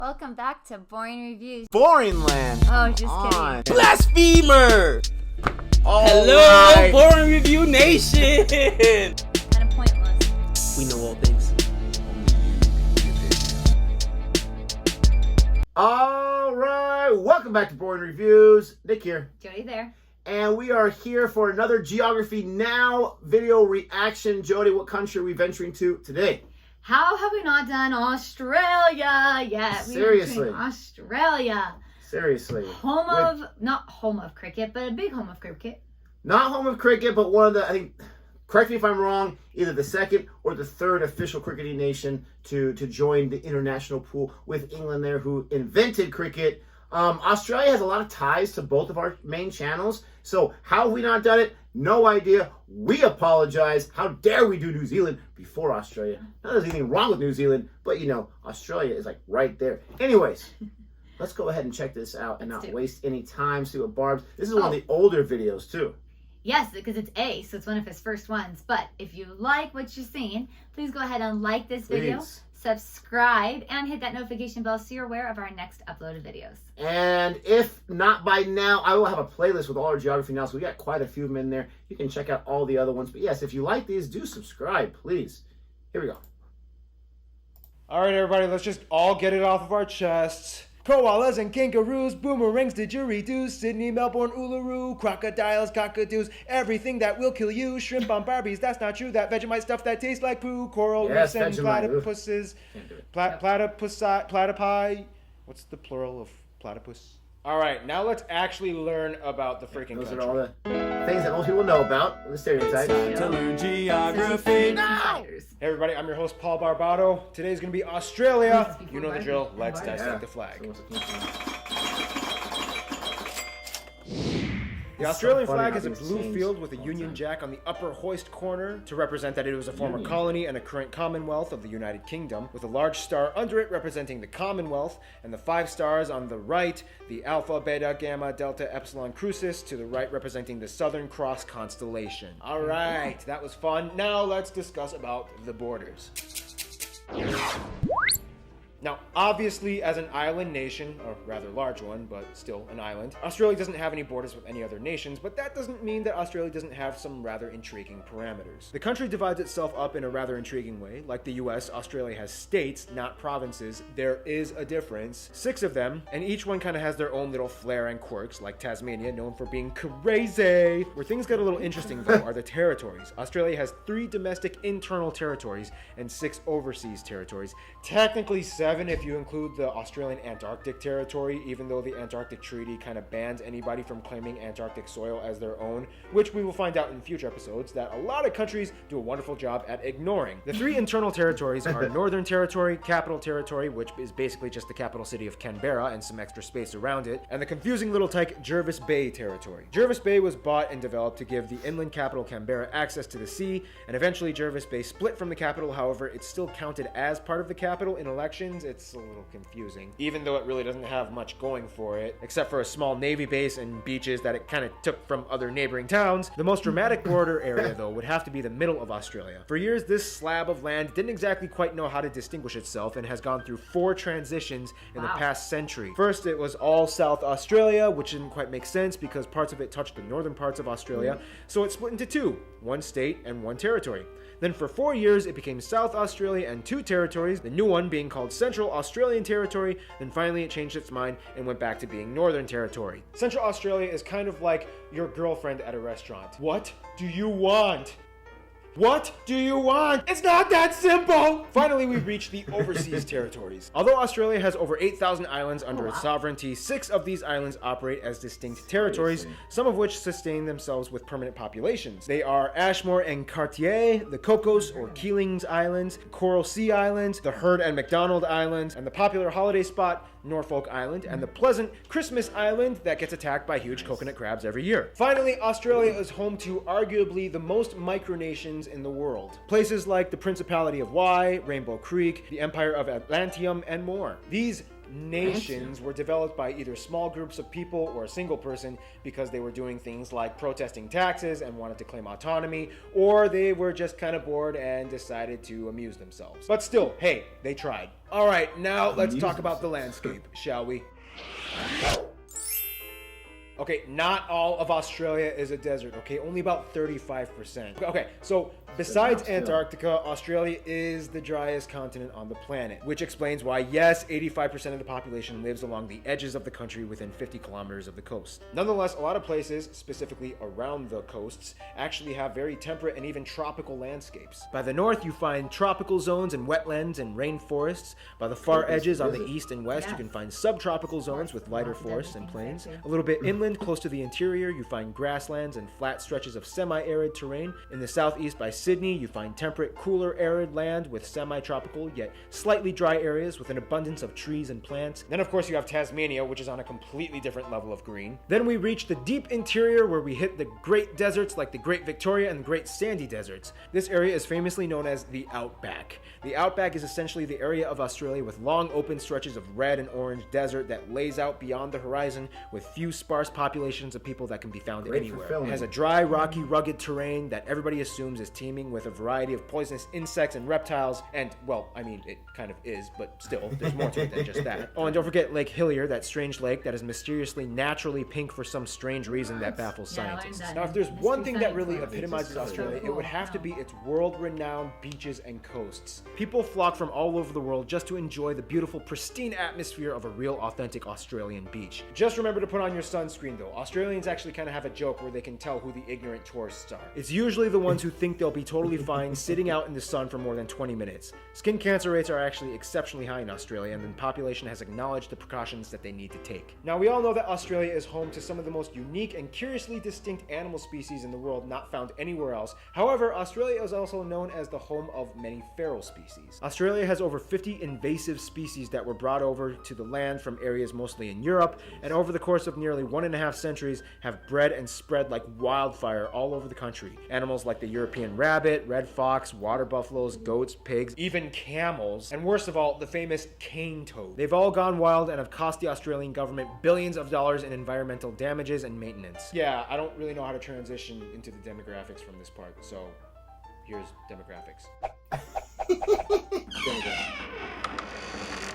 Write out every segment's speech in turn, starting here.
Welcome back to Boring Reviews. Boring land. Oh, just kidding. Blasphemer! Hello, right. Boring Review Nation! Kind of pointless. We know all things. All right, welcome back to Boring Reviews. Nick here. Jody there. And we are here for another Geography Now video reaction. Jody, what country are we venturing to today? How have we not done Australia yet? Seriously. Australia. Seriously. Not home of cricket, but a big home of cricket. Not home of cricket, but one of the, I think, correct me if I'm wrong, either the second or the third official cricketing nation to join the international pool with England there, who invented cricket. Australia has a lot of ties to both of our main channels. So how have we not done it? No idea. We apologize. How dare we do New Zealand before Australia? Not there's anything wrong with New Zealand, but you know, Australia is like right there. Anyways, let's go ahead and check this out and not waste any time. See what Barb's. This is one of the older videos too. Yes, because it's A, so it's one of his first ones. But if you like what you're seeing, please go ahead and like this video, subscribe, and hit that notification bell so you're aware of our next uploaded videos. And if not by now, I will have a playlist with all our Geography Now, so we got quite a few of them in there. You can check out all the other ones. But yes, if you like these, do subscribe, please. Here we go. All right, everybody, let's just all get it off of our chests. Koalas and kangaroos, boomerangs, didgeridoos, Sydney, Melbourne, Uluru, crocodiles, cockatoos, everything that will kill you, shrimp on Barbies, that's not true, that Vegemite stuff that tastes like poo, coral reefs and platypuses, platypi, what's the plural of platypus? All right, now let's actually learn about the freaking Those country. are all the things that most people know about, the stereotypes. To learn geography now! Hey everybody, I'm your host Paul Barbado. Today's gonna be Australia. You know the drill. Let's dissect the flag. The Australian flag is a blue field with a Union Jack on the upper hoist corner to represent that it was a former colony and a current Commonwealth of the United Kingdom, with a large star under it representing the Commonwealth, and the 5 stars on the right, the Alpha, Beta, Gamma, Delta, Epsilon, Crucis, to the right representing the Southern Cross constellation. Alright, that was fun. Now let's discuss about the borders. Now, obviously, as an island nation, or rather large one, but still an island, Australia doesn't have any borders with any other nations, but that doesn't mean that Australia doesn't have some rather intriguing parameters. The country divides itself up in a rather intriguing way. Like the US, Australia has states, not provinces. There is a difference. 6 of them, and each one kind of has their own little flair and quirks, like Tasmania, known for being crazy. Where things get a little interesting, though, are the territories. Australia has 3 domestic internal territories and 6 overseas territories. Technically 7 if you include the Australian Antarctic territory, even though the Antarctic Treaty kind of bans anybody from claiming Antarctic soil as their own, which we will find out in future episodes that a lot of countries do a wonderful job at ignoring. The 3 internal territories are Northern Territory, Capital Territory, which is basically just the capital city of Canberra and some extra space around it, and the confusing little tyke Jervis Bay Territory. Jervis Bay was bought and developed to give the inland capital Canberra access to the sea, and eventually Jervis Bay split from the capital. However, it's still counted as part of the capital in elections. It's a little confusing, even though it really doesn't have much going for it, except for a small navy base and beaches that it kind of took from other neighboring towns. The most dramatic border area, though, would have to be the middle of Australia. For years, this slab of land didn't exactly quite know how to distinguish itself and has gone through 4 transitions in the past century. First, it was all South Australia, which didn't quite make sense because parts of it touched the northern parts of Australia, so it split into 2, 1 state and 1 territory. Then for 4 years, it became South Australia and 2 territories, the new one being called Central Australian Territory. Then finally it changed its mind and went back to being Northern Territory. Central Australia is kind of like your girlfriend at a restaurant. What do you want? What do you want? It's not that simple! Finally, we reach the overseas territories. Although Australia has over 8,000 islands under its sovereignty, 6 of these islands operate as distinct territories, some of which sustain themselves with permanent populations. They are Ashmore and Cartier, the Cocos or Keelings Islands, Coral Sea Islands, the Heard and McDonald Islands, and the popular holiday spot, Norfolk Island, and the pleasant Christmas Island that gets attacked by huge coconut crabs every year. Finally, Australia is home to arguably the most micronations in the world. Places like the Principality of Wye, Rainbow Creek, the Empire of Atlantium, and more. These nations were developed by either small groups of people or a single person because they were doing things like protesting taxes and wanted to claim autonomy, or they were just kind of bored and decided to amuse themselves. But still, hey, they tried. All right, now let's talk about the landscape, shall we? Okay, not all of Australia is a desert, okay? Only about 35%. Okay, so besides Antarctica, Australia is the driest continent on the planet, which explains why, yes, 85% of the population lives along the edges of the country within 50 kilometers of the coast. Nonetheless, a lot of places, specifically around the coasts, actually have very temperate and even tropical landscapes. By the north, you find tropical zones and wetlands and rainforests. By the far edges on the east and west, you can find subtropical zones with lighter forests and plains. A little bit inland, close to the interior, you find grasslands and flat stretches of semi-arid terrain. In the southeast by Sydney, you find temperate, cooler, arid land with semi-tropical, yet slightly dry areas with an abundance of trees and plants. Then, of course, you have Tasmania, which is on a completely different level of green. Then we reach the deep interior where we hit the great deserts like the Great Victoria and the Great Sandy Deserts. This area is famously known as the Outback. The Outback is essentially the area of Australia with long open stretches of red and orange desert that lays out beyond the horizon with few sparse populations of people that can be found anywhere. It has a dry, rocky, rugged terrain that everybody assumes is teeming with a variety of poisonous insects and reptiles, and, well, I mean, it kind of is, but still, there's more to it than just that. Oh, and don't forget Lake Hillier, that strange lake that is mysteriously naturally pink for some strange reason that baffles scientists. Now, if there's one thing that really epitomizes Australia, it would have to be its world-renowned beaches and coasts. People flock from all over the world just to enjoy the beautiful, pristine atmosphere of a real, authentic Australian beach. Just remember to put on your sunscreen, though. Australians actually kind of have a joke where they can tell who the ignorant tourists are. It's usually the ones who think they'll be totally fine sitting out in the sun for more than 20 minutes. Skin cancer rates are actually exceptionally high in Australia, and the population has acknowledged the precautions that they need to take. Now, we all know that Australia is home to some of the most unique and curiously distinct animal species in the world not found anywhere else. However, Australia is also known as the home of many feral species. Australia has over 50 invasive species that were brought over to the land from areas mostly in Europe, and over the course of nearly 1.5 centuries have bred and spread like wildfire all over the country. Animals like the European rabbit, red fox, water buffaloes, goats, pigs, even camels, and worst of all, the famous cane toad. They've all gone wild and have cost the Australian government billions of dollars in environmental damages and maintenance. Yeah, I don't really know how to transition into the demographics from this part, so here's demographics.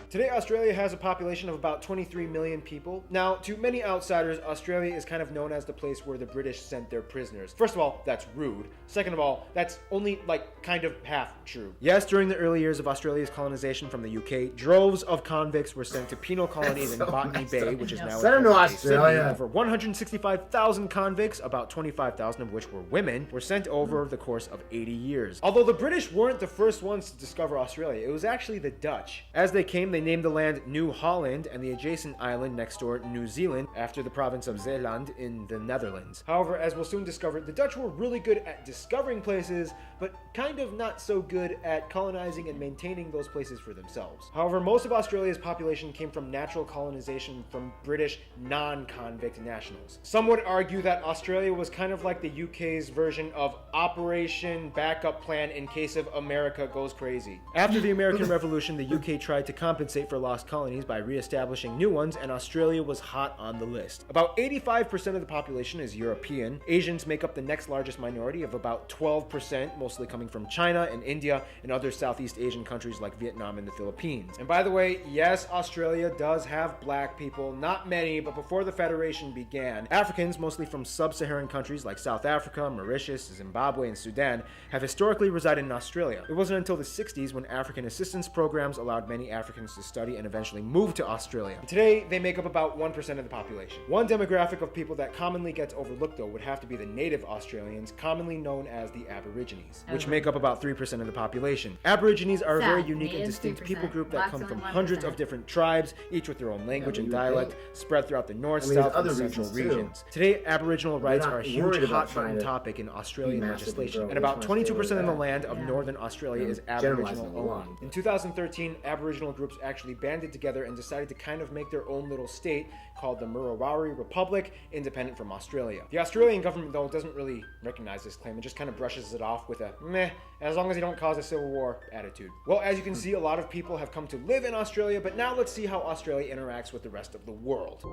Today, Australia has a population of about 23 million people. Now, to many outsiders, Australia is kind of known as the place where the British sent their prisoners. First of all, that's rude. Second of all, that's only, kind of half true. Yes, during the early years of Australia's colonization from the UK, droves of convicts were sent to penal colonies in Botany Bay, which is now in Australia. Over 165,000 convicts, about 25,000 of which were women, were sent over the course of 80 years. Although the British weren't the first ones to discover Australia, it was actually the Dutch. As they came, they named the land New Holland and the adjacent island next door New Zealand after the province of Zeeland in the Netherlands. However, as we'll soon discover, the Dutch were really good at discovering places, but kind of not so good at colonizing and maintaining those places for themselves. However, most of Australia's population came from natural colonization from British non-convict nationals. Some would argue that Australia was kind of like the UK's version of Operation Backup Plan in case of America goes crazy. After the American Revolution, the UK tried to compensate for lost colonies by re-establishing new ones, and Australia was hot on the list. About 85% of the population is European. Asians make up the next largest minority of about 12%, mostly coming from China and India and other Southeast Asian countries like Vietnam and the Philippines. And by the way, yes, Australia does have black people, not many, but before the Federation began, Africans, mostly from sub-Saharan countries like South Africa, Mauritius, Zimbabwe, and Sudan, have historically resided in Australia. It wasn't until the 60s when African assistance programs allowed many Africans to study and eventually move to Australia. Today, they make up about 1% of the population. One demographic of people that commonly gets overlooked, though, would have to be the native Australians, commonly known as the Aborigines, which make up about 3% of the population. Aborigines are a very unique and distinct people group that come from hundreds of different tribes, each with their own language and dialect, spread throughout the north, south, and central regions. Today, Aboriginal rights are a huge hot-button topic in Australian legislation, and about 22% of the land of northern Australia is Aboriginal owned. In 2013, Aboriginal groups actually banded together and decided to kind of make their own little state called the Murawari Republic, independent from Australia. The Australian government, though, doesn't really recognize this claim and just kind of brushes it off with a meh, as long as you don't cause a civil war attitude. Well, as you can see, a lot of people have come to live in Australia, but now let's see how Australia interacts with the rest of the world.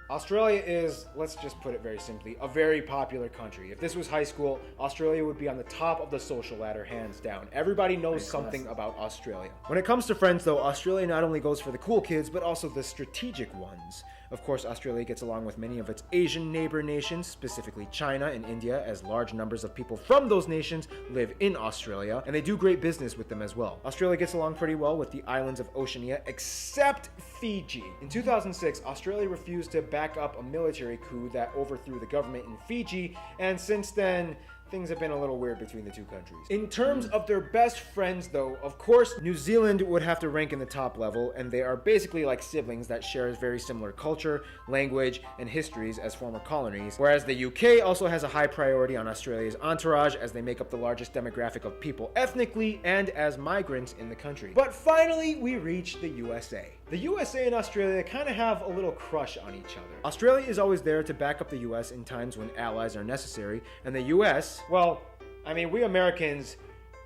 Australia is, let's just put it very simply, a very popular country. If this was high school, Australia would be on the top of the social ladder, hands down. Everybody knows something about Australia. When it comes to friends, though, Australia not only goes for the cool kids, but also the strategic ones. Of course, Australia gets along with many of its Asian neighbor nations, specifically China and India, as large numbers of people from those nations live in Australia, and they do great business with them as well. Australia gets along pretty well with the islands of Oceania, except Fiji. In 2006, Australia refused to back up a military coup that overthrew the government in Fiji, and since then, things have been a little weird between the two countries. In terms of their best friends, though, of course, New Zealand would have to rank in the top level, and they are basically like siblings that share a very similar culture, language, and histories as former colonies, whereas the UK also has a high priority on Australia's entourage, as they make up the largest demographic of people ethnically and as migrants in the country. But finally, we reach the USA. The USA and Australia kind of have a little crush on each other. Australia is always there to back up the US in times when allies are necessary, and the US, well, I mean, we Americans,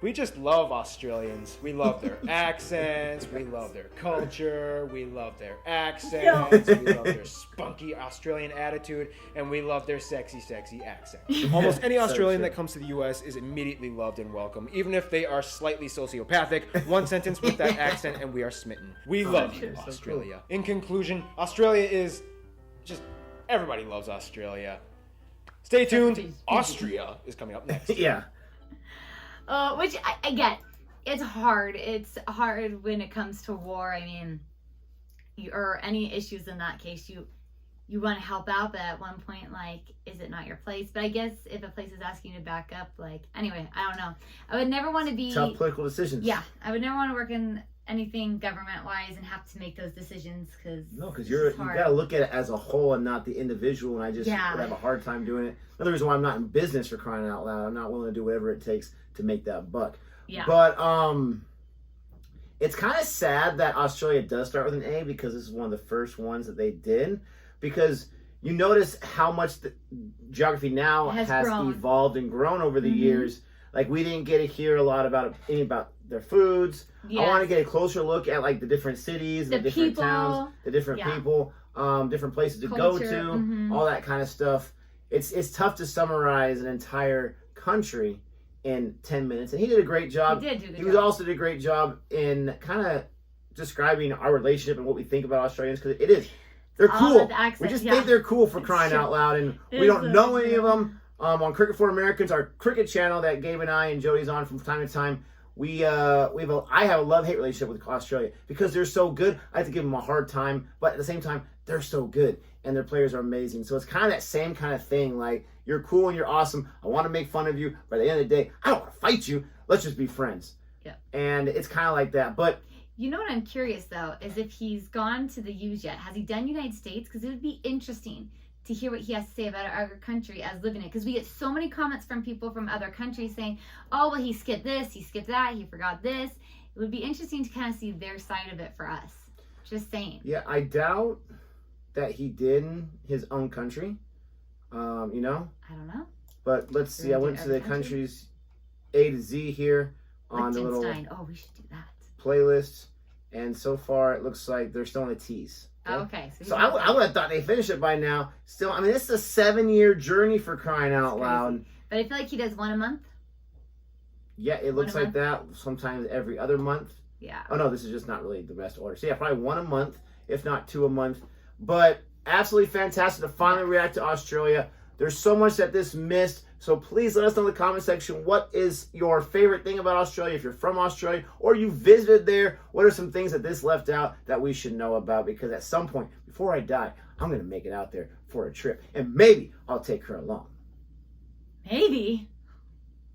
we just love Australians. We love their accents, we love their culture, we love their accents, we love their spunky Australian attitude, and we love their sexy, sexy accent. Almost any Australian that comes to the US is immediately loved and welcome, even if they are slightly sociopathic. One sentence with that accent and we are smitten. We love you, Australia. In conclusion, Australia is just, everybody loves Australia. Stay tuned. Austria is coming up next. Yeah. Which I get. It's hard. It's hard when it comes to war. I mean, or any issues in that case, you want to help out, but at one point, like, is it not your place? But I guess if a place is asking you to back up, like, anyway, I don't know. I would never want to be... Tough political decisions. Yeah. I would never want to work in anything government-wise and have to make those decisions, because... No, because you got to look at it as a whole and not the individual, and I just would have a hard time doing it. Another reason why I'm not in business, for crying out loud. I'm not willing to do whatever it takes to make that buck. Yeah. But it's kind of sad that Australia does start with an A, because this is one of the first ones that they did. Because you notice how much the geography now has evolved and grown over the years. Like, we didn't get to hear a lot about their foods. I want to get a closer look at, like, the different cities, the different people, towns, the different people, different places to go to, all that kind of stuff. It's tough to summarize an entire country in 10 minutes, and he did a great job. He also did a great job in kind of describing our relationship and what we think about Australians, because it is. They're cool. We just think they're cool, for crying out loud, and we don't know any of them. On Cricket for Americans, our cricket channel that Gabe and I and Jodi's on from time to time, I have a love-hate relationship with Australia because they're so good. I have to give them a hard time, but at the same time, they're so good and their players are amazing. So it's kind of that same kind of thing. Like, you're cool and you're awesome. I want to make fun of you, but at the end of the day, I don't want to fight you. Let's just be friends. Yeah. And it's kind of like that. But you know what I'm curious, though, is if he's gone to the U's yet. Has he done United States? Because it would be interesting to hear what he has to say about our country as living it. Because we get so many comments from people from other countries saying, oh, well, he skipped this, he skipped that, he forgot this. It would be interesting to kind of see their side of it for us. Just saying. Yeah, I doubt that he did in his own country. You know? I don't know. But let's see. I went to the countries A to Z here on the little we should do that playlist. And so far, it looks like they're still in the T's. Okay? Okay. So I would have thought they finished it by now. Still, I mean, this is a 7-year journey, for crying out loud. But I feel like he does one a month. Yeah, it looks like that. Sometimes every other month. Yeah. Oh, no, this is just not really the best order. So, yeah, probably one a month, if not 2 a month. But absolutely fantastic to finally react to Australia. There's so much that this missed. So please let us know in the comment section, what is your favorite thing about Australia? If you're from Australia or you visited there, what are some things that this left out that we should know about? Because at some point, before I die, I'm going to make it out there for a trip. And maybe I'll take her along. Maybe.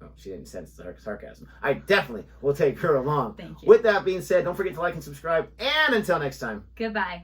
Oh, she didn't sense the sarcasm. I definitely will take her along. Thank you. With that being said, don't forget to like and subscribe. And until next time. Goodbye.